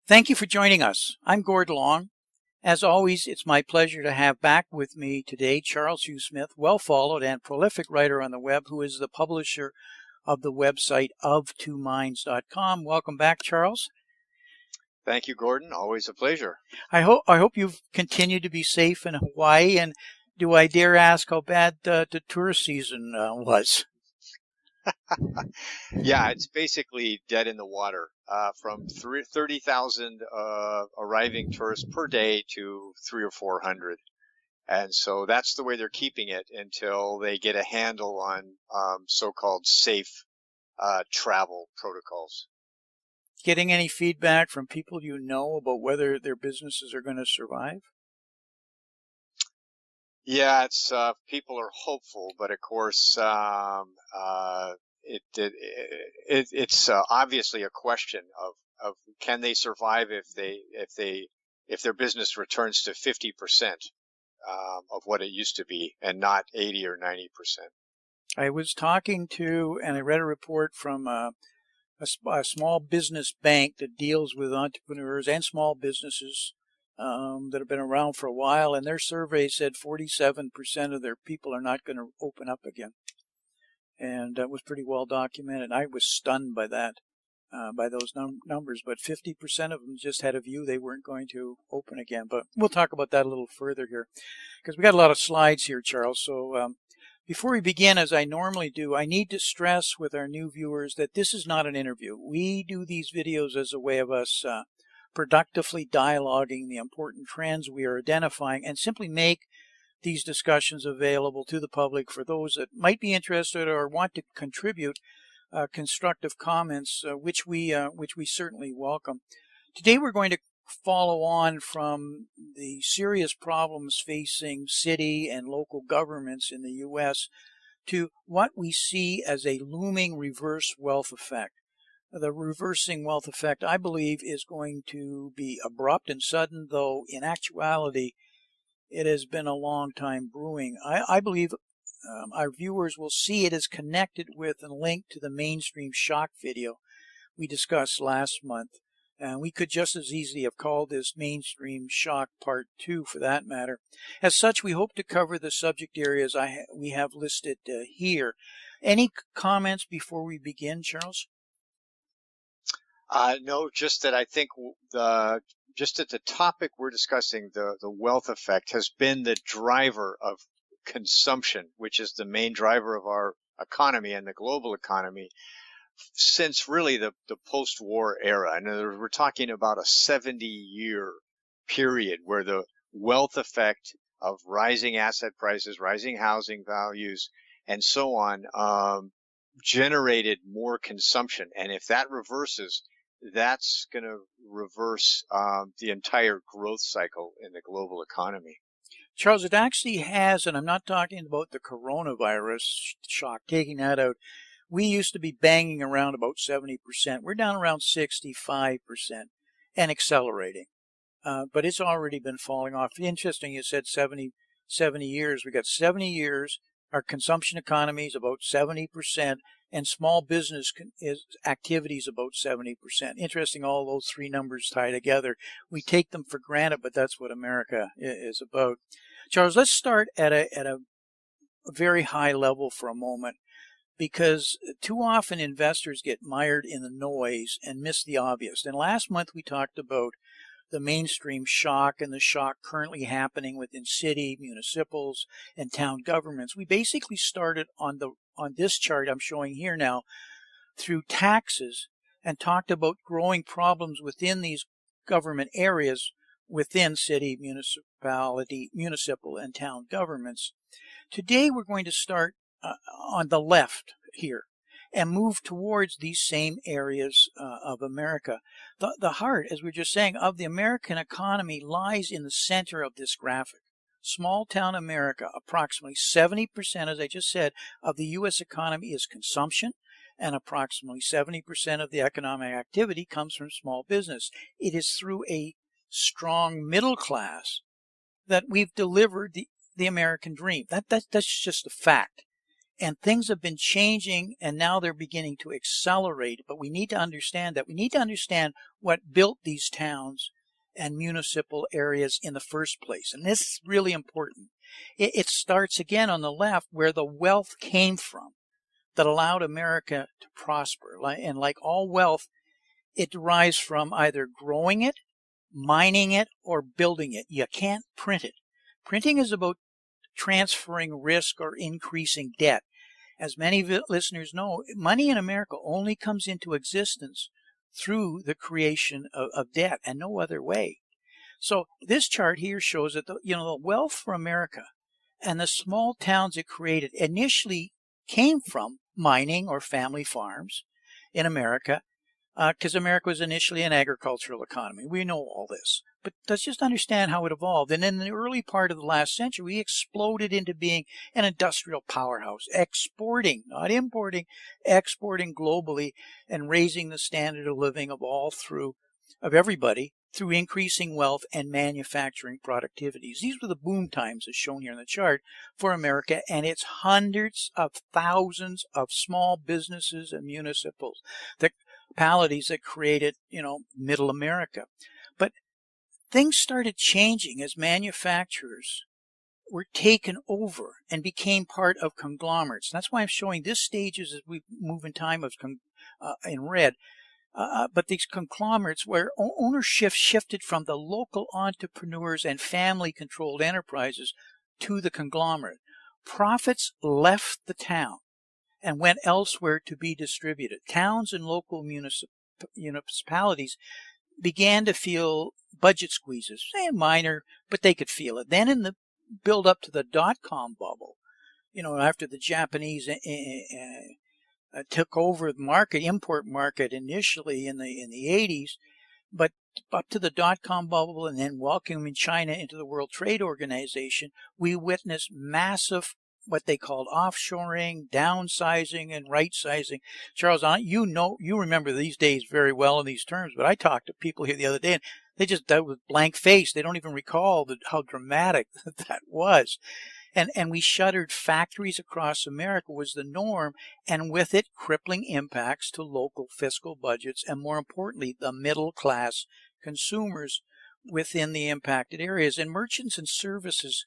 Thank you for joining us. I'm Gord Long. As always, it's my pleasure to have back with me today Charles Hugh Smith, well-followed and prolific writer on the web, who is the publisher of the website of2minds.com. Welcome back, Charles. Thank you, Gordon. Always a pleasure. I hope you've continued to be safe in Hawaii. And do I dare ask how bad the tourist season was? Yeah, it's basically dead in the water. From 30,000 arriving tourists per day to 300 or 400. And so that's the way they're keeping it until they get a handle on so-called safe travel protocols. Getting any feedback from people you know about whether their businesses are going to survive? Yeah, it's people are hopeful, but of course, it's obviously a question of can they survive if their business returns to 50% of what it used to be and not 80 or 90%. I was talking to, and I read a report from a small business bank that deals with entrepreneurs and small businesses that have been around for a while, and their survey said 47% of their people are not going to open up again. And that was pretty well documented. I was stunned by that, by those numbers, but 50% of them just had a view they weren't going to open again. But we'll talk about that a little further here, because we got a lot of slides here, Charles. So before we begin, as I normally do, I need to stress with our new viewers that this is not an interview. We do these videos as a way of us productively dialoguing the important trends we are identifying, and simply make these discussions available to the public for those that might be interested or want to contribute constructive comments, which we certainly welcome. Today we're going to follow on from the serious problems facing city and local governments in the U.S. to what we see as a looming reverse wealth effect. The reversing wealth effect, I believe, is going to be abrupt and sudden, though in actuality it has been a long time brewing. I believe our viewers will see it as connected with and linked to the mainstream shock video we discussed last month. And we could just as easily have called this Mainstream Shock Part 2 for that matter. As such, we hope to cover the subject areas we have listed here. Any comments before we begin, Charles? No, just that I think just that the topic we're discussing, the wealth effect, has been the driver of consumption, which is the main driver of our economy and the global economy since really the post-war era. And we're talking about a 70-year period where the wealth effect of rising asset prices, rising housing values, and so on generated more consumption. And if that reverses, that's going to reverse the entire growth cycle in the global economy. Charles, it actually has, and I'm not talking about the coronavirus shock, taking that out. We used to be banging around about 70%. We're down around 65% and accelerating. But it's already been falling off. Interesting, you said 70 years. We got 70 years. Our consumption economy is about 70%, and small business activity is about 70%. Interesting, all those three numbers tie together. We take them for granted, but that's what America is about. Charles, let's start at a very high level for a moment, because too often investors get mired in the noise and miss the obvious. And last month we talked about the mainstream shock and the shock currently happening within city, municipals, and town governments. We basically started on this chart I'm showing here now through taxes and talked about growing problems within these government areas within city, municipal, and town governments. Today we're going to start on the left here and move towards these same areas of America. The heart, as we were just saying, of the American economy lies in the center of this graphic. Small town America, approximately 70%, as I just said, of the U.S. economy is consumption, and approximately 70% of the economic activity comes from small business. It is through a strong middle class that we've delivered the American dream. That's just a fact. And things have been changing, and now they're beginning to accelerate. But we need to understand that. We need to understand what built these towns and municipal areas in the first place. And this is really important. It starts again on the left where the wealth came from that allowed America to prosper. And like all wealth, it derives from either growing it, mining it, or building it. You can't print it. Printing is about transferring risk or increasing debt. As many listeners know, money in America only comes into existence through the creation of debt and no other way. So this chart here shows that the wealth for America and the small towns it created initially came from mining or family farms in America, because America was initially an agricultural economy. We know all this. But let's just understand how it evolved. And in the early part of the last century, we exploded into being an industrial powerhouse, exporting, not importing, exporting globally and raising the standard of living of everybody through increasing wealth and manufacturing productivities. These were the boom times as shown here in the chart for America, and it's hundreds of thousands of small businesses and municipals that created, middle America. But things started changing as manufacturers were taken over and became part of conglomerates. That's why I'm showing this stages as we move in time in red. But these conglomerates where ownership shifted from the local entrepreneurs and family-controlled enterprises to the conglomerate. Profits left the town and went elsewhere to be distributed. Towns and local municipalities began to feel budget squeezes, minor, but they could feel it. Then in the build up to the dot-com bubble, after the Japanese took over the import market initially in the 80s, but up to the dot-com bubble and then welcoming China into the World Trade Organization, we witnessed massive what they called offshoring, downsizing, and right-sizing. Charles, you remember these days very well in these terms, but I talked to people here the other day, and they just died with blank face. They don't even recall how dramatic that was. And we shuttered factories across America was the norm, and with it, crippling impacts to local fiscal budgets, and more importantly, the middle-class consumers within the impacted areas. And merchants and services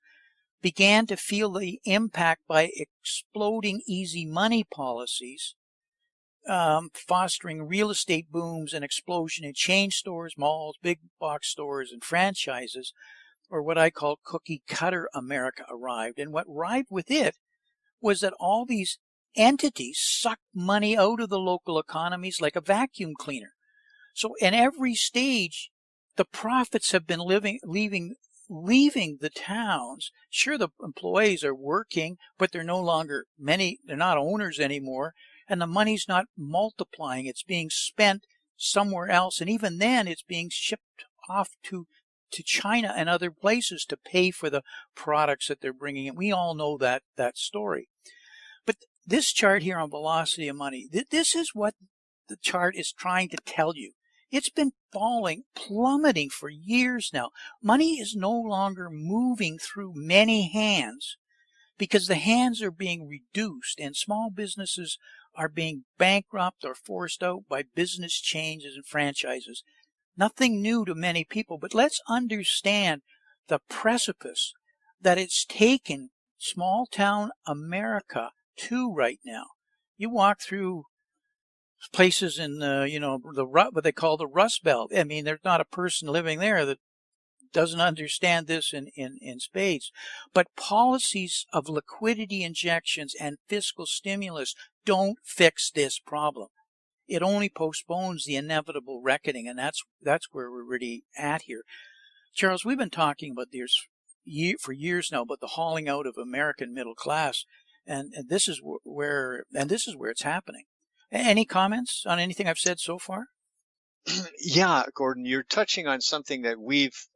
began to feel the impact by exploding easy money policies, fostering real estate booms and explosion in chain stores, malls, big box stores, and franchises, or what I call cookie cutter America arrived. And what arrived with it was that all these entities sucked money out of the local economies like a vacuum cleaner. So in every stage, the profits have been leaving the towns. Sure, the employees are working, but they're not owners anymore, and the money's not multiplying. It's being spent somewhere else, and even then it's being shipped off to China and other places to pay for the products that they're bringing in. We all know that story. But this chart here on velocity of money, this is what the chart is trying to tell you. It's been plummeting for years now. Money is no longer moving through many hands because the hands are being reduced, and small businesses are being bankrupt or forced out by business changes and franchises. Nothing new to many people, but let's understand the precipice that it's taken small town America to right now. You walk through places in what they call the Rust Belt. I mean, there's not a person living there that doesn't understand this in spades. But policies of liquidity injections and fiscal stimulus don't fix this problem. It only postpones the inevitable reckoning, and that's where we're really at here. Charles, we've been talking about this for years now about the hauling out of American middle class, and this is where it's happening. Any comments on anything I've said so far? Yeah, Gordon, you're touching on something that we've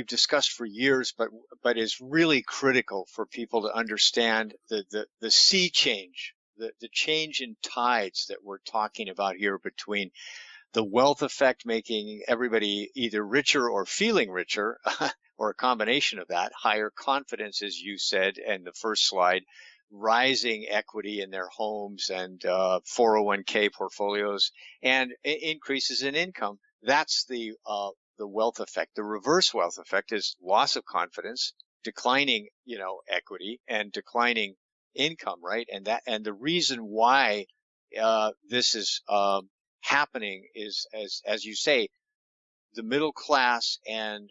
discussed for years, but is really critical for people to understand the sea change, the change in tides that we're talking about here between the wealth effect making everybody either richer or feeling richer, or a combination of that, higher confidence, as you said in the first slide, rising equity in their homes and 401k portfolios and increases in income. That's the wealth effect. The reverse wealth effect is loss of confidence, declining, equity and declining income, right? And the reason why this is happening is, as you say, the middle class and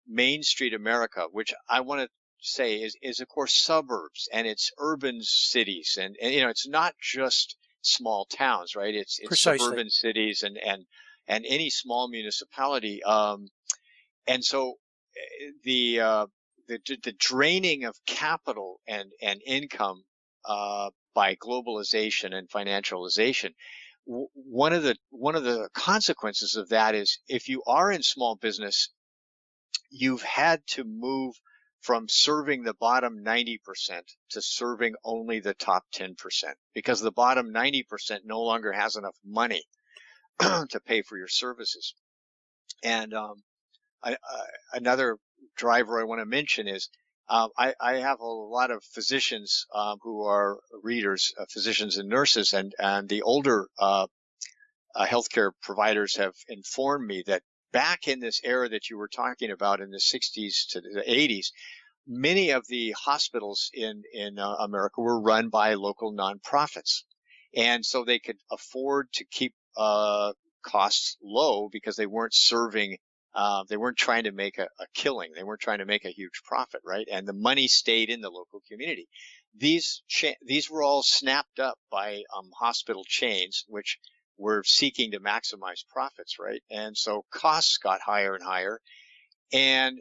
Main Street America, which I want to say is of course suburbs and it's urban cities, and it's not just small towns, right? It's Precisely. suburban cities and any small municipality. And so the draining of capital and income by globalization and financialization. One of the consequences of that is, if you are in small business, you've had to move from serving the bottom 90% to serving only the top 10%, because the bottom 90% no longer has enough money to pay for your services. And another driver I want to mention is I have a lot of physicians who are readers, physicians and nurses, and the older healthcare providers have informed me that back in this era that you were talking about in the 60s to the 80s, many of the hospitals in America were run by local nonprofits. And so they could afford to keep costs low because they weren't serving, they weren't trying to make a killing. They weren't trying to make a huge profit, right? And the money stayed in the local community. These were all snapped up by hospital chains, which were seeking to maximize profits, right? And so costs got higher and higher, and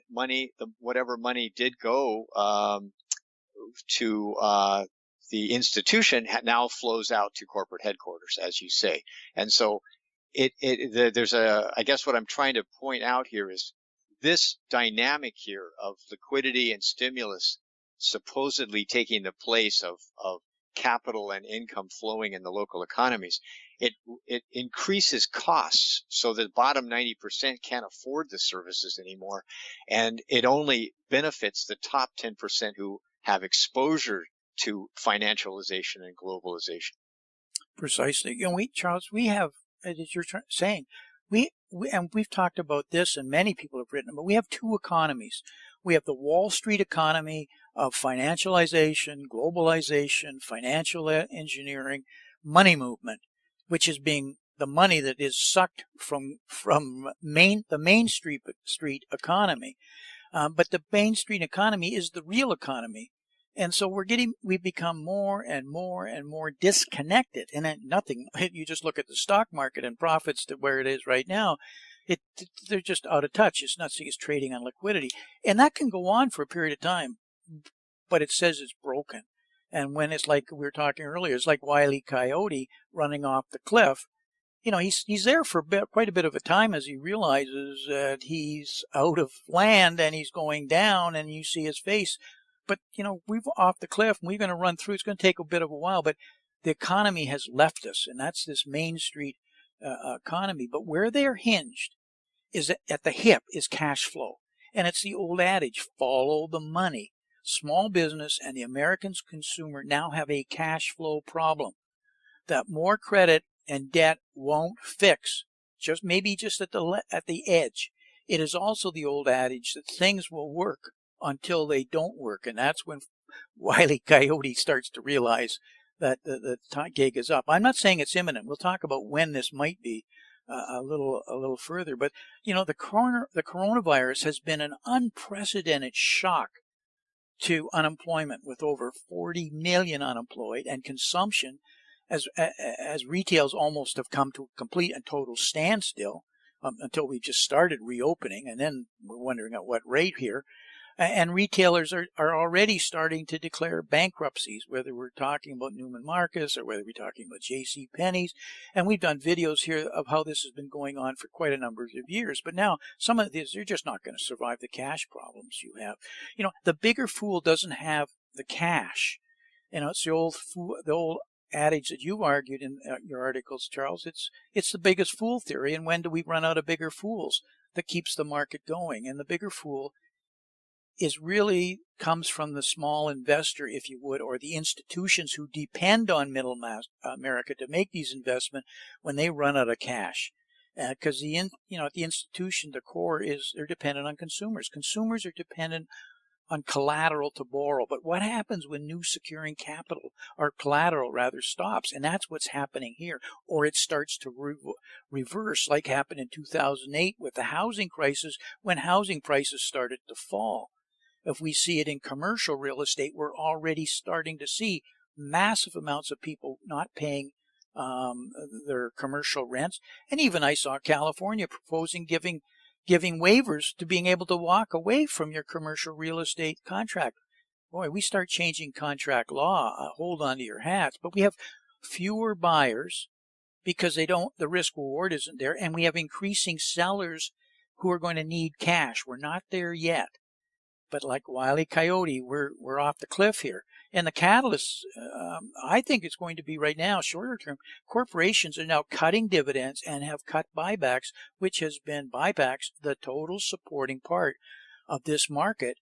whatever money did go to the institution now flows out to corporate headquarters, as you say. And so I guess what I'm trying to point out here is this dynamic here of liquidity and stimulus supposedly taking the place of capital and income flowing in the local economies. It increases costs, so the bottom 90% can't afford the services anymore, and it only benefits the top 10% who have exposure to financialization and globalization. Precisely. Charles, we have, as you're saying, and we've talked about this, and many people have written, but we have two economies. We have the Wall Street economy of financialization, globalization, financial engineering, money movement, which is being the money that is sucked from the Main Street economy. But the Main Street economy is the real economy. And so we've become more and more and more disconnected. And you just look at the stock market and profits to where it is right now, they're just out of touch. It's not it's trading on liquidity. And that can go on for a period of time, but it says it's broken. And when it's like we were talking earlier, it's like Wile E. Coyote running off the cliff. He's there for quite a bit of a time as he realizes that he's out of land and he's going down, and you see his face. But, we're off the cliff and we're going to run through. It's going to take a bit of a while, but the economy has left us, and that's this Main Street economy. But where they're hinged is at the hip is cash flow. And it's the old adage, follow the money. Small business and the American consumer now have a cash flow problem that more credit and debt won't fix, just at the edge. It is also the old adage that things will work until they don't work, and that's when Wile E. Coyote starts to realize that the gig is up. I'm not saying it's imminent. We'll talk about when this might be a little further, but the coronavirus has been an unprecedented shock to unemployment, with over 40 million unemployed, and consumption as retails almost have come to a complete and total standstill until we just started reopening, and then we're wondering at what rate here. And retailers are already starting to declare bankruptcies, whether we're talking about Neiman Marcus or whether we're talking about J.C. Penney's. And we've done videos here of how this has been going on for quite a number of years. But now some of these, they're just not going to survive the cash problems you have. The bigger fool doesn't have the cash. It's the old adage that you argued in your articles, Charles. It's the biggest fool theory. And when do we run out of bigger fools that keeps the market going? And the bigger fool is really comes from the small investor, if you would, or the institutions who depend on middle mass America to make these investments when they run out of cash. Because at the institution, the core is they're dependent on consumers. Consumers are dependent on collateral to borrow. But what happens when new securing capital or collateral rather stops? And that's what's happening here. Or it starts to reverse like happened in 2008 with the housing crisis when housing prices started to fall. If we see it in commercial real estate, we're already starting to see massive amounts of people not paying their commercial rents. And even I saw California proposing giving waivers to being able to walk away from your commercial real estate contract. Boy, we start changing contract law, hold on to your hats. But we have fewer buyers because the risk reward isn't there. And we have increasing sellers who are going to need cash. We're not there yet. But like Wile E. Coyote, we're off the cliff here. And the catalyst, I think it's going to be right now, shorter term, corporations are now cutting dividends and have cut buybacks, which has been buybacks, the total supporting part of this market,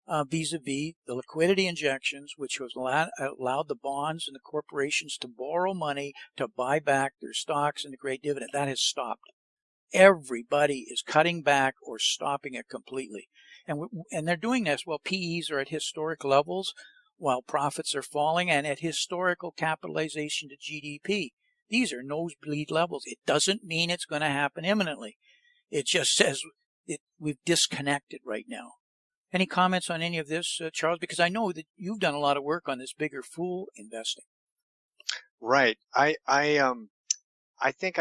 vis-a-vis the liquidity injections, which was allowed the bonds and the corporations to borrow money to buy back their stocks and the great dividend. That has stopped. Everybody is cutting back or stopping it completely. And they're doing this while PEs are at historic levels, while profits are falling, and at historical capitalization to GDP. These are nosebleed levels. It doesn't mean it's going to happen imminently. It just says we've disconnected right now. Any comments on any of this, Charles? Because I know that you've done a lot of work on this bigger fool investing. Right. I think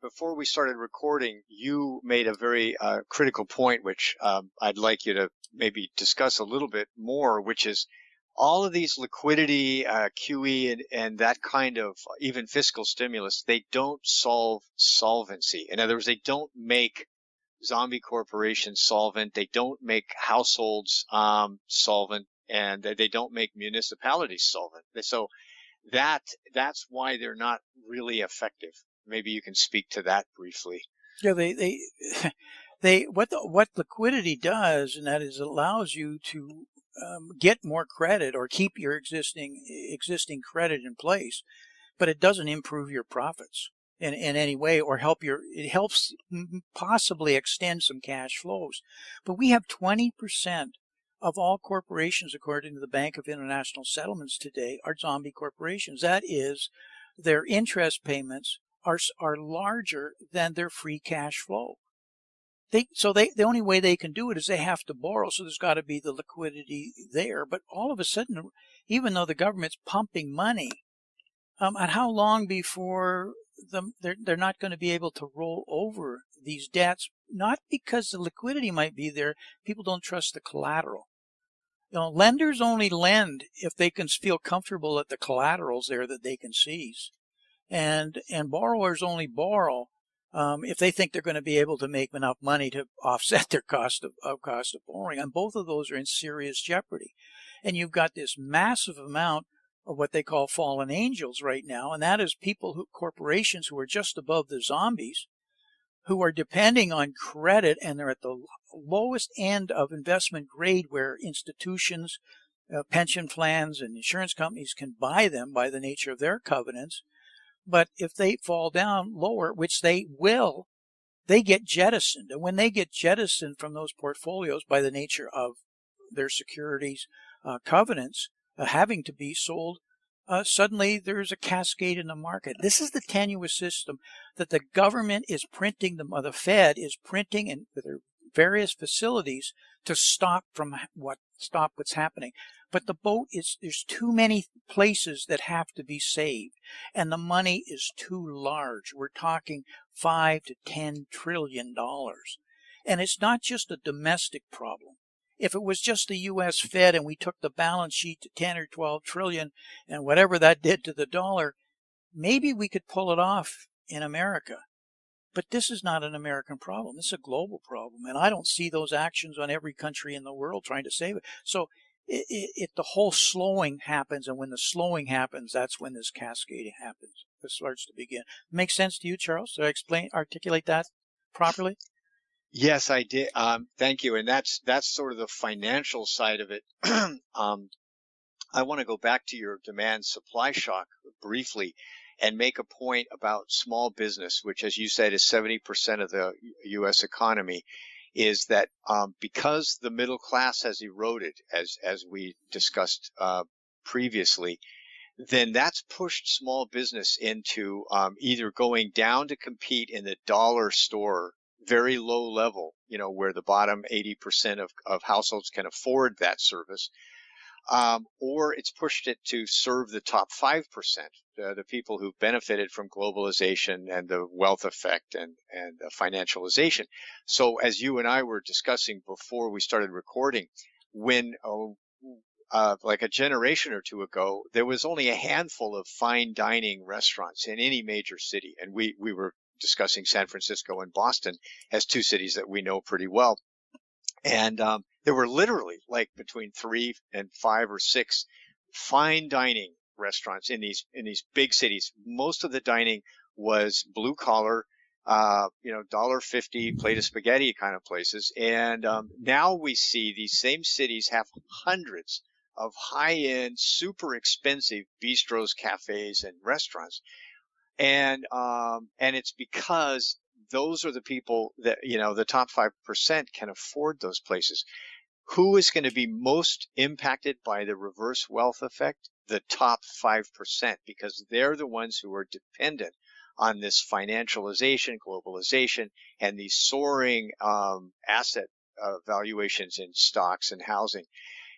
before we started recording, you made a very critical point, which I'd like you to maybe discuss a little bit more, which is all of these liquidity, QE, and that kind of even fiscal stimulus, they don't solve solvency. In other words, they don't make zombie corporations solvent. They don't make households solvent, and they don't make municipalities solvent. So that's why they're not really effective. Maybe you can speak to that briefly. Yeah, they what liquidity does, and that is allows you to get more credit or keep your existing credit in place, but it doesn't improve your profits in any way or it helps possibly extend some cash flows. But we have 20% of all corporations, according to the Bank of International Settlements today, are zombie corporations. That is, their interest payments are larger than their free cash flow. The only way they can do it is they have to borrow, so there's got to be the liquidity there. But all of a sudden, even though the government's pumping money, and how long before they're not going to be able to roll over these debts? Not because the liquidity might be there, people don't trust the collateral. Lenders only lend if they can feel comfortable that the collateral's there that they can seize. And borrowers only borrow if they think they're going to be able to make enough money to offset their cost of borrowing. And both of those are in serious jeopardy. And you've got this massive amount of what they call fallen angels right now, and that is corporations who are just above the zombies, who are depending on credit, and they're at the lowest end of investment grade where institutions, pension plans, and insurance companies can buy them by the nature of their covenants. But if they fall down lower, which they will, they get jettisoned. And when they get jettisoned from those portfolios by the nature of their securities covenants having to be sold, suddenly there's a cascade in the market. This is the tenuous system that the government is printing, the Fed is printing in their various facilities to stop what's happening. But the boat there's too many places that have to be saved, and the money is too large. We're talking $5 to $10 trillion. And it's not just a domestic problem. If it was just the U.S. Fed and we took the balance sheet to 10 or 12 trillion and whatever that did to the dollar, maybe we could pull it off in America. But this is not an American problem. This is a global problem. And I don't see those actions on every country in the world trying to save it. So the whole slowing happens. And when the slowing happens, that's when this cascading happens. This starts to begin. Makes sense to you, Charles? Did I articulate that properly? Yes, I did. Thank you. And that's sort of the financial side of it. Um, I want to go back to your demand supply shock briefly and make a point about small business, which, as you said, is 70% of the U.S. economy, is that because the middle class has eroded, as we discussed previously, then that's pushed small business into either going down to compete in the dollar store, very low level, where the bottom 80% of households can afford that service, or it's pushed it to serve the top 5%, the people who benefited from globalization and the wealth effect and financialization. So as you and I were discussing before we started recording, when like a generation or two ago, there was only a handful of fine dining restaurants in any major city. And we were discussing San Francisco and Boston as two cities that we know pretty well. And there were literally like between 3 and 5 or 6 fine dining restaurants in these big cities. Most of the dining was blue collar, $1.50 plate of spaghetti kind of places. And now we see these same cities have hundreds of high-end, super expensive bistros, cafes, and restaurants. And it's because those are the people that, the top 5% can afford those places. Who is going to be most impacted by the reverse wealth effect? The top 5%, because they're the ones who are dependent on this financialization, globalization, and these soaring asset valuations in stocks and housing.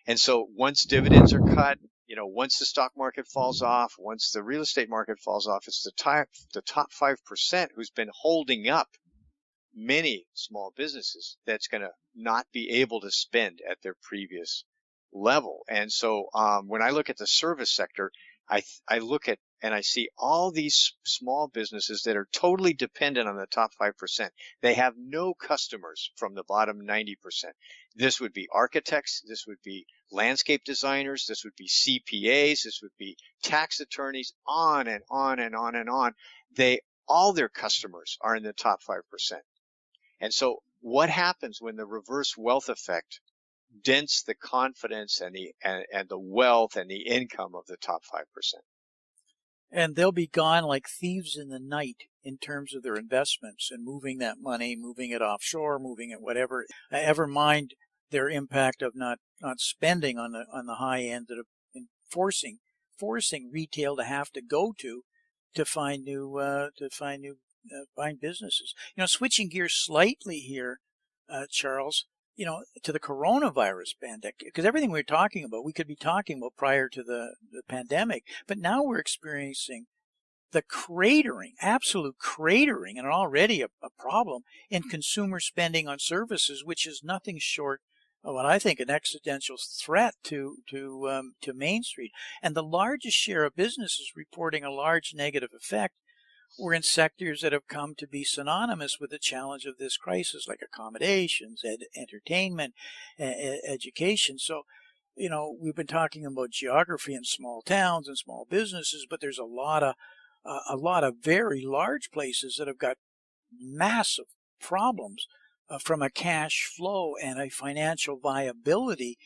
And so once dividends are cut, once the stock market falls off, once the real estate market falls off, it's the top 5% who's been holding up many small businesses that's going to not be able to spend at their previous level. And so when I look at the service sector, I look at and I see all these small businesses that are totally dependent on the top 5%. They have no customers from the bottom 90%. This would be architects, this would be landscape designers, this would be CPAs, this would be tax attorneys, on and on and on and on. All their customers are in the top 5%. And so what happens when the reverse wealth effect dents the confidence and the wealth and the income of the top 5%? And they'll be gone like thieves in the night in terms of their investments and moving that money, moving it offshore, moving it whatever. Ever mind their impact of not spending on the high end, that have forcing retail to have to go to find new find businesses. Switching gears slightly here, Charles, to the coronavirus pandemic, because everything we're talking about, we could be talking about prior to the pandemic, but now we're experiencing the cratering, absolute cratering, and already a problem in consumer spending on services, which is nothing short of what I think an existential threat to Main Street. And the largest share of businesses reporting a large negative effect were in sectors that have come to be synonymous with the challenge of this crisis, like accommodations, entertainment, education. So, we've been talking about geography in small towns and small businesses, but there's a lot of very large places that have got massive problems from a cash flow and a financial viability.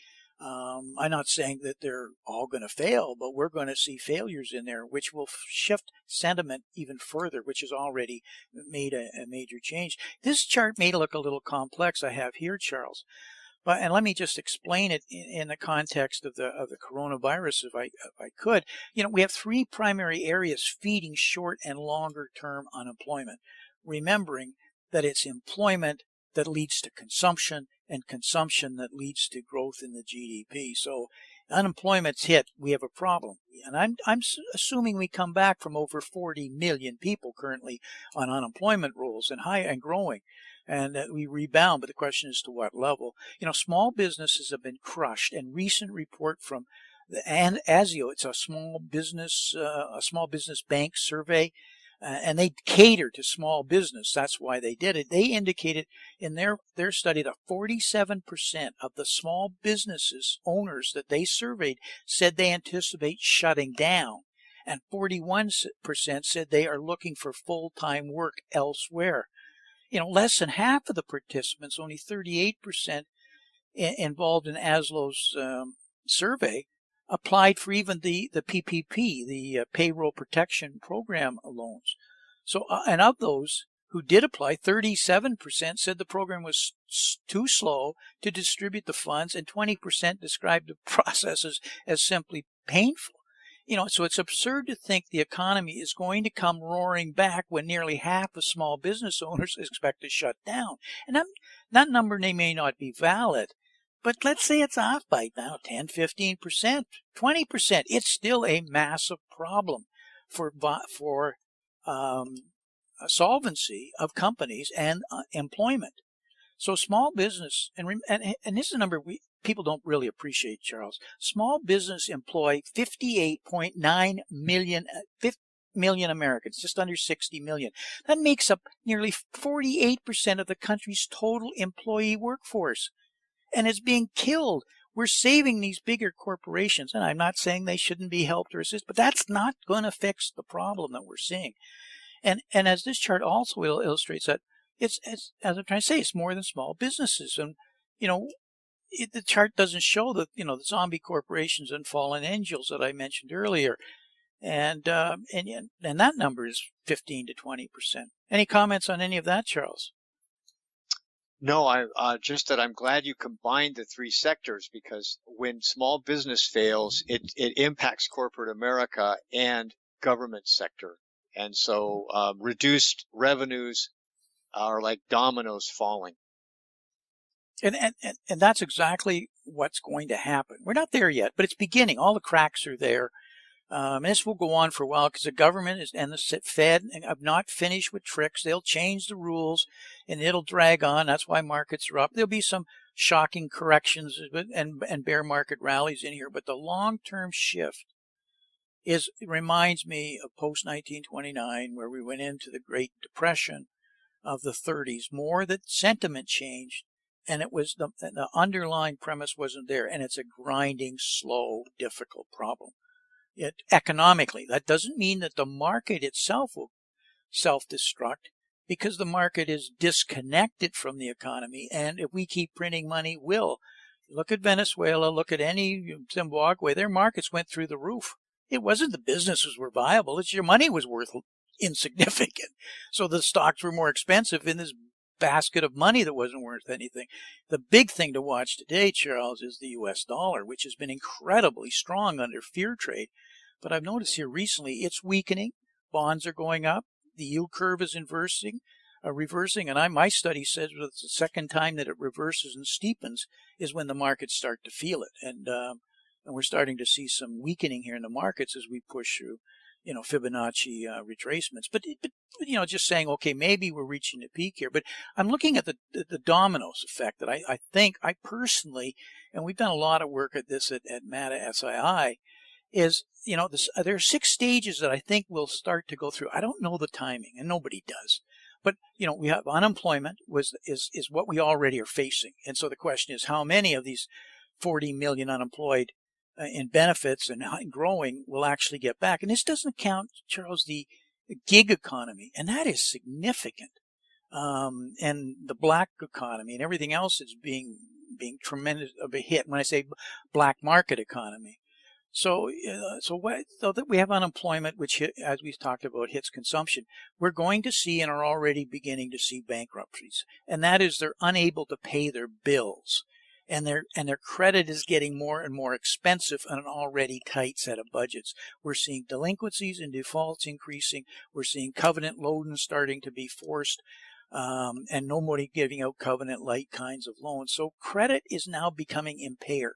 I'm not saying that they're all going to fail, but we're going to see failures in there, which will shift sentiment even further, which has already made a major change. This chart may look a little complex, I have here, Charles, and let me just explain it in the context of the coronavirus, if I could. We have three primary areas feeding short and longer term unemployment, remembering that it's employment that leads to consumption, and consumption that leads to growth in the GDP. So unemployment's hit, we have a problem. And I'm assuming we come back from over 40 million people currently on unemployment rolls and high and growing, and we rebound, but the question is to what level. Small businesses have been crushed, and recent report from the ASIO, it's a small business bank survey, and they cater to small business. That's why they did it. They indicated in their study that 47% of the small businesses owners that they surveyed said they anticipate shutting down, and 41% said they are looking for full-time work elsewhere. less than half of the participants, only 38% involved in Aslow's survey, applied for even the PPP, the Payroll Protection Program loans. So, and of those who did apply, 37% said the program was too slow to distribute the funds, and 20% described the process as simply painful. So it's absurd to think the economy is going to come roaring back when nearly half of small business owners expect to shut down. And that number may not be valid, but let's say it's off by now 10, 15%, 20%. It's still a massive problem for solvency of companies and employment. So small business, and this is a number people don't really appreciate, Charles. Small business employ 58.9 million Americans, just under 60 million. That makes up nearly 48% of the country's total employee workforce, and it's being killed. We're saving these bigger corporations, and I'm not saying they shouldn't be helped or assisted, but that's not going to fix the problem that we're seeing. And as this chart also illustrates, that it's as I'm trying to say, it's more than small businesses. And the chart doesn't show the the zombie corporations and fallen angels that I mentioned earlier, and that number is 15 to 20%. Any comments on any of that, Charles? No, just that I'm glad you combined the three sectors, because when small business fails, it impacts corporate America and government sector. And so reduced revenues are like dominoes falling. And that's exactly what's going to happen. We're not there yet, but it's beginning. All the cracks are there. And this will go on for a while because the government and the Fed have not finished with tricks. They'll change the rules and it'll drag on. That's why markets are up. There'll be some shocking corrections and bear market rallies in here. But the long-term shift reminds me of post-1929, where we went into the Great Depression of the 30s. More that sentiment changed, and it was the underlying premise wasn't there. And it's a grinding, slow, difficult problem. Economically, that doesn't mean that the market itself will self-destruct, because the market is disconnected from the economy, and if we keep printing money, will. Look at Venezuela, look at any Zimbabwe, their markets went through the roof. It wasn't the businesses were viable, it's your money was worth insignificant. So the stocks were more expensive in this basket of money that wasn't worth anything. The big thing to watch today, Charles, is the US dollar, which has been incredibly strong under fear trade. But I've noticed here recently it's weakening. Bonds are going up. The yield curve is reversing. And my study says that it's the second time that it reverses and steepens is when the markets start to feel it. And we're starting to see some weakening here in the markets as we push through, Fibonacci retracements. But just saying, okay, maybe we're reaching the peak here. But I'm looking at the Dominos Effect that I think I personally, and we've done a lot of work at this at MATA SII, is, there are 6 stages that I think will start to go through. I don't know the timing, and nobody does. But, we have unemployment is what we already are facing. And so the question is, how many of these 40 million unemployed in benefits and growing will actually get back? And this doesn't count, Charles, the gig economy, and that is significant. And the black economy and everything else is being tremendous of a hit when I say black market economy. So that we have unemployment, which, as we've talked about, hits consumption. We're going to see and are already beginning to see bankruptcies, and that is they're unable to pay their bills, and their credit is getting more and more expensive on an already tight set of budgets. We're seeing delinquencies and defaults increasing. We're seeing covenant loans starting to be forced, and nobody giving out covenant light kinds of loans. So credit is now becoming impaired.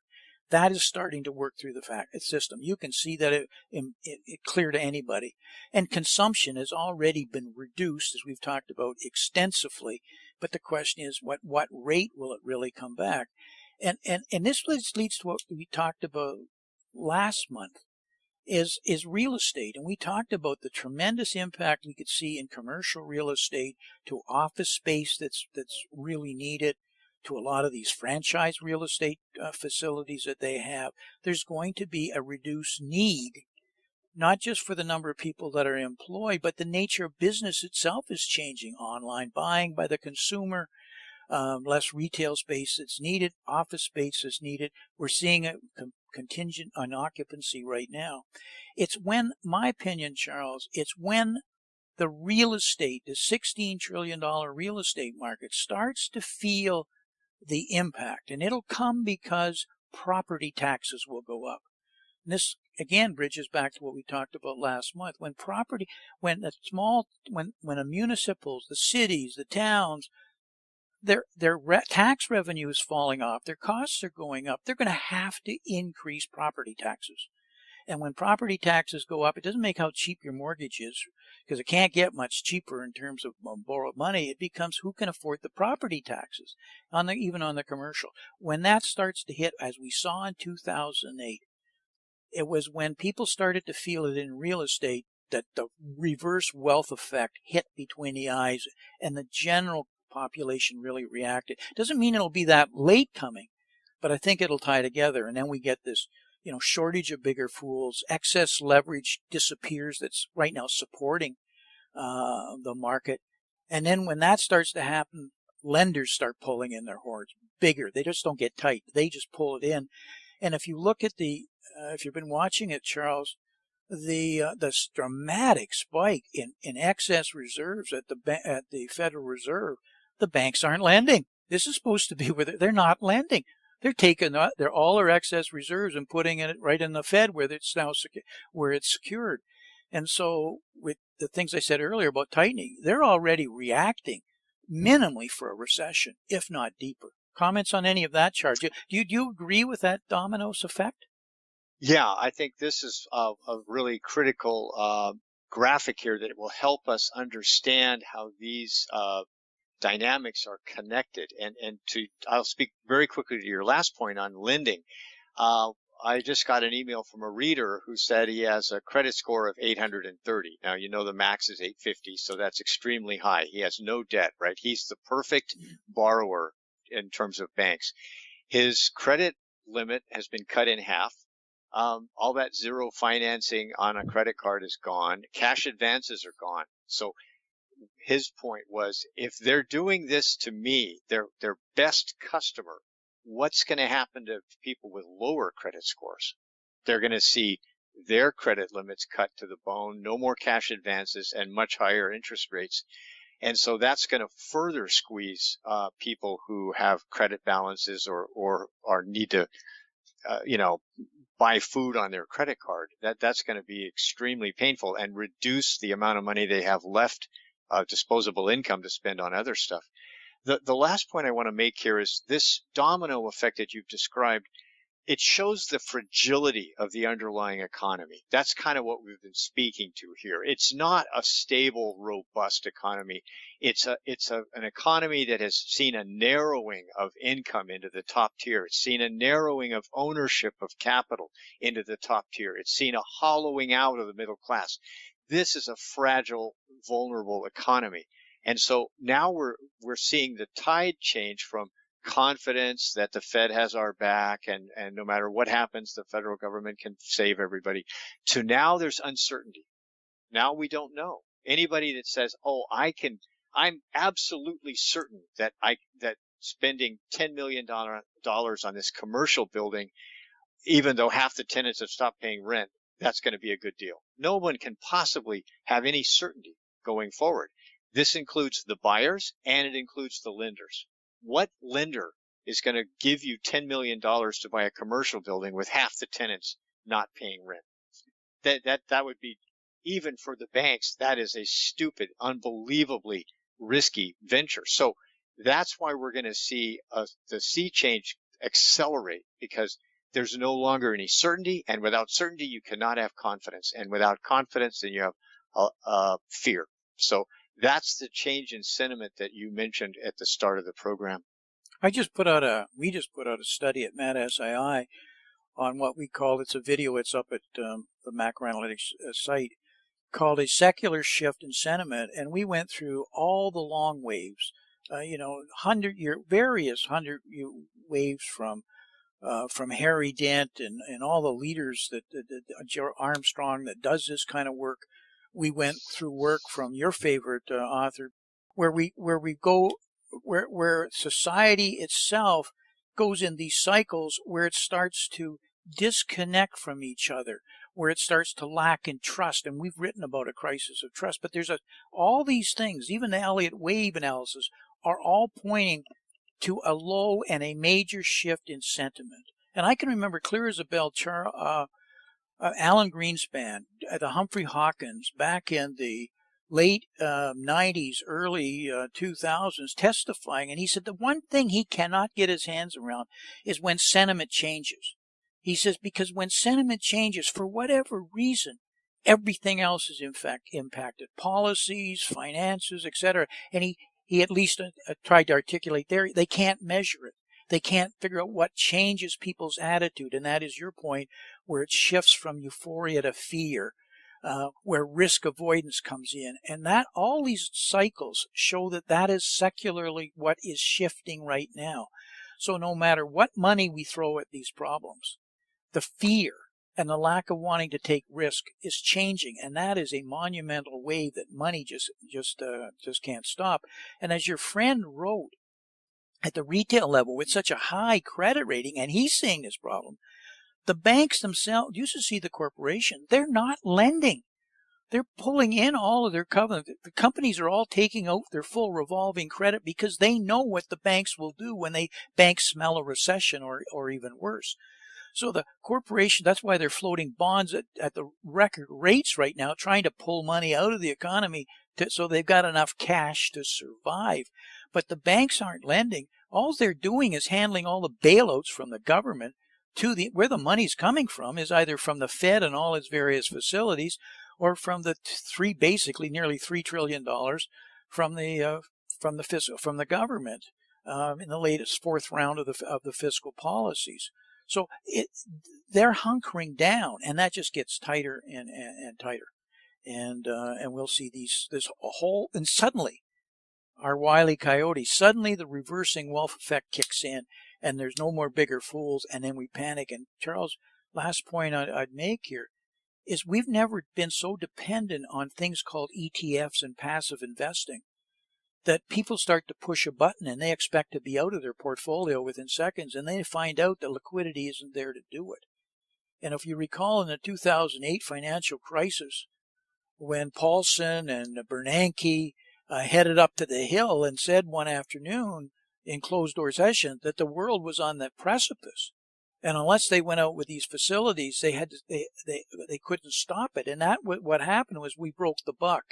That is starting to work through the system. You can see that it clear to anybody. And consumption has already been reduced, as we've talked about extensively. But the question is, what rate will it really come back? And this leads to what we talked about last month, is real estate. And we talked about the tremendous impact we could see in commercial real estate to office space that's really needed, to a lot of these franchise real estate facilities that they have. There's going to be a reduced need not just for the number of people that are employed, but the nature of business itself is changing. Online buying by the consumer, less retail space that's needed, office space that's needed. We're seeing a contingent on occupancy right now. It's when, my opinion, Charles, it's when the real estate, the $16 trillion real estate market starts to feel the impact. And it'll come because property taxes will go up. And this again bridges back to what we talked about last month. When a municipals, the cities, the towns, their tax revenue is falling off, their costs are going up, they're going to have to increase property taxes. And when property taxes go up, it doesn't make how cheap your mortgage is, because it can't get much cheaper in terms of borrowed money. It becomes who can afford the property taxes, even on the commercial. When that starts to hit, as we saw in 2008, it was when people started to feel it in real estate that the reverse wealth effect hit between the eyes, and the general population really reacted. Doesn't mean it'll be that late coming, but I think it'll tie together, and then we get this shortage of bigger fools. Excess leverage disappears that's right now supporting the market. And then when that starts to happen, lenders start pulling in their horns bigger. They just don't get tight. They just pull it in. And if you look at if you've been watching it, Charles, the dramatic spike in excess reserves at the Federal Reserve, the banks aren't lending. This is supposed to be where they're not lending. They're taking all their excess reserves and putting it right in the Fed where it's now where it's secured. And so with the things I said earlier about tightening, they're already reacting minimally for a recession, if not deeper. Comments on any of that, Charles? Do you agree with that Domino's effect? Yeah, I think this is a really critical graphic here that will help us understand how these dynamics are connected. And I'll speak very quickly to your last point on lending. I just got an email from a reader who said he has a credit score of 830. Now, the max is 850, so that's extremely high. He has no debt, right? He's the perfect borrower in terms of banks. His credit limit has been cut in half. All that zero financing on a credit card is gone. Cash advances are gone. So his point was, if they're doing this to me, their best customer, what's going to happen to people with lower credit scores? They're going to see their credit limits cut to the bone, no more cash advances, and much higher interest rates. And so that's going to further squeeze people who have credit balances or need to, buy food on their credit card. That's going to be extremely painful and reduce the amount of money they have left, disposable income to spend on other stuff. The last point I want to make here is this domino effect that you've described. It shows the fragility of the underlying economy. That's kind of what we've been speaking to here. It's not a stable, robust economy. It's an economy that has seen a narrowing of income into the top tier. It's seen a narrowing of ownership of capital into the top tier. It's seen a hollowing out of the middle class. This is a fragile, vulnerable economy. And so now we're seeing the tide change from confidence that the Fed has our back and no matter what happens, the federal government can save everybody, to now there's uncertainty. Now we don't know. Anybody that says, oh, I'm absolutely certain that that spending $10 million on this commercial building, even though half the tenants have stopped paying rent, that's going to be a good deal. No one can possibly have any certainty going forward. This includes the buyers and it includes the lenders. What lender is going to give you $10 million to buy a commercial building with half the tenants not paying rent? That would be, even for the banks, that is a stupid, unbelievably risky venture. So that's why we're going to see the sea change accelerate, because there's no longer any certainty, and without certainty you cannot have confidence, and without confidence then you have fear. So that's the change in sentiment that you mentioned at the start of the program. We just put out a study at MAD-SII on what we call, it's a video, it's up at the Macro Analytics site, called a secular shift in sentiment, and we went through all the long waves, various 100-year waves from from Harry Dent and all the leaders Armstrong that does this kind of work. We went through work from your favorite author, where we go where society itself goes in these cycles where it starts to disconnect from each other, where it starts to lack in trust. And we've written about a crisis of trust, but there's all these things, even the Elliott wave analysis, are all pointing to a low and a major shift in sentiment. And I can remember clear as a bell, Alan Greenspan, the Humphrey Hawkins, back in the late 90s, early 2000s, testifying, and he said the one thing he cannot get his hands around is when sentiment changes. He says because when sentiment changes, for whatever reason, everything else is in fact impacted. Policies, finances, etc. And he at least tried to articulate there, they can't measure it. They can't figure out what changes people's attitude. And that is your point, where it shifts from euphoria to fear, where risk avoidance comes in. And that all these cycles show that is secularly what is shifting right now. So no matter what money we throw at these problems, the fear and the lack of wanting to take risk is changing, and that is a monumental wave that money just can't stop. And as your friend wrote, at the retail level with such a high credit rating, and he's seeing this problem, the banks themselves, you should see the corporation, they're not lending. They're pulling in all of their covenant. The companies are all taking out their full revolving credit because they know what the banks will do when banks smell a recession or even worse. So the corporation, that's why they're floating bonds at the record rates right now, trying to pull money out of the economy so they've got enough cash to survive. But the banks aren't lending. All they're doing is handling all the bailouts from the government to where the money's coming from is either from the Fed and all its various facilities, or from the nearly $3 trillion from the government in the latest fourth round of the fiscal policies. So they're hunkering down, and that just gets tighter and tighter, and we'll see and suddenly our Wile E. Coyote, suddenly the reversing wealth effect kicks in, and there's no more bigger fools, and then we panic. And Charles, last point I'd make here is we've never been so dependent on things called ETFs and passive investing that people start to push a button and they expect to be out of their portfolio within seconds, and they find out that liquidity isn't there to do it. And if you recall in the 2008 financial crisis, when Paulson and Bernanke headed up to the Hill and said one afternoon in closed door session that the world was on the precipice, and unless they went out with these facilities, they couldn't stop it. And what happened was we broke the buck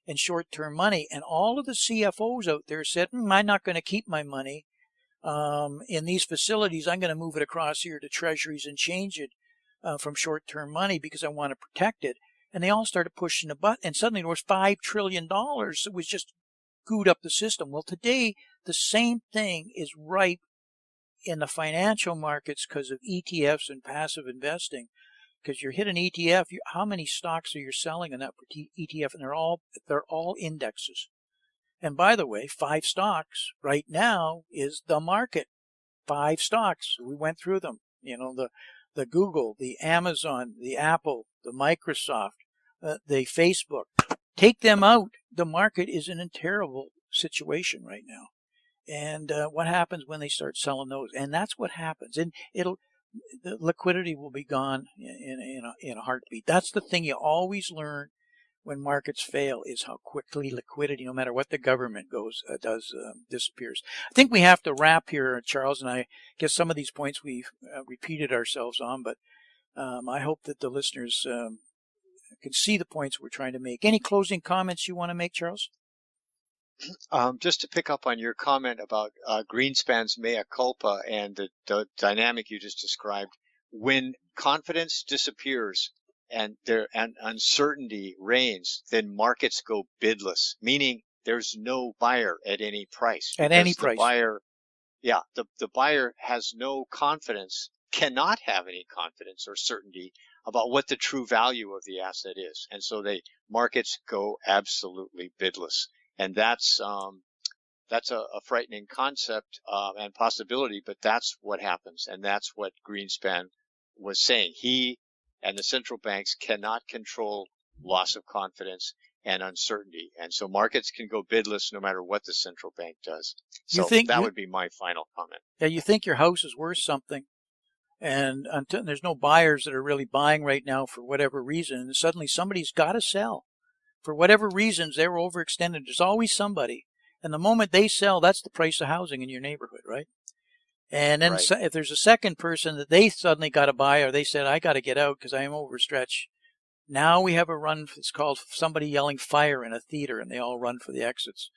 in short-term money, and all of the CFOs out there said, I'm not going to keep my money in these facilities. I'm going to move it across here to treasuries and change it from short-term money because I want to protect it. And they all started pushing the button, and suddenly there was $5 trillion that was just gooed up the system. Well, today, the same thing is ripe in the financial markets because of ETFs and passive investing. Because you hit an ETF, how many stocks are you selling in that ETF? And they're all indexes. And by the way, 5 stocks right now is the market. 5 stocks. We went through them. The Google, the Amazon, the Apple, the Microsoft, the Facebook. Take them out. The market is in a terrible situation right now. And what happens when they start selling those? And that's what happens. And the liquidity will be gone in a heartbeat. That's the thing you always learn when markets fail, is how quickly liquidity, no matter what the government disappears. I think we have to wrap here, Charles, and I guess some of these points we've repeated ourselves on, but I hope that the listeners can see the points we're trying to make. Any closing comments you want to make, Charles? Just to pick up on your comment about Greenspan's mea culpa and the dynamic you just described, when confidence disappears and uncertainty reigns, then markets go bidless, meaning there's no buyer at any price. At any price. The buyer has no confidence, cannot have any confidence or certainty about what the true value of the asset is, and so markets go absolutely bidless. And that's that's a frightening concept and possibility, but that's what happens, and that's what Greenspan was saying. He and the central banks cannot control loss of confidence and uncertainty, and so markets can go bidless no matter what the central bank does. You So think that you would be my final comment. yeah, you think your house is worth something, and until there's no buyers that are really buying right now for whatever reason, and suddenly somebody's got to sell. For whatever reasons, they were overextended. There's always somebody. And the moment they sell, that's the price of housing in your neighborhood, right? And then Right. if there's a second person that they suddenly got to buy, or they said, I got to get out because I am overstretched. Now we have a run. It's called somebody yelling fire in a theater, and they all run for the exits.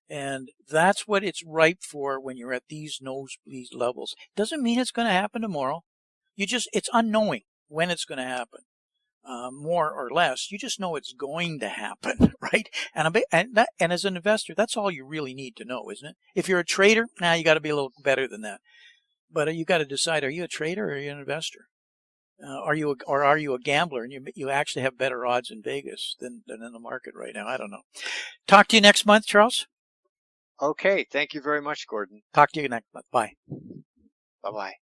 And that's what it's ripe for when you're at these nosebleed levels. Doesn't mean it's going to happen tomorrow. It's unknowing when it's going to happen. More or less, you just know it's going to happen, right? And as an investor, that's all you really need to know, isn't it? If you're a trader, now you got to be a little better than that. But you got to decide: are you a trader or are you an investor? Are you a gambler, and you actually have better odds in Vegas than in the market right now? I don't know. Talk to you next month, Charles. Okay. Thank you very much, Gordon. Talk to you next month. Bye. Bye-bye.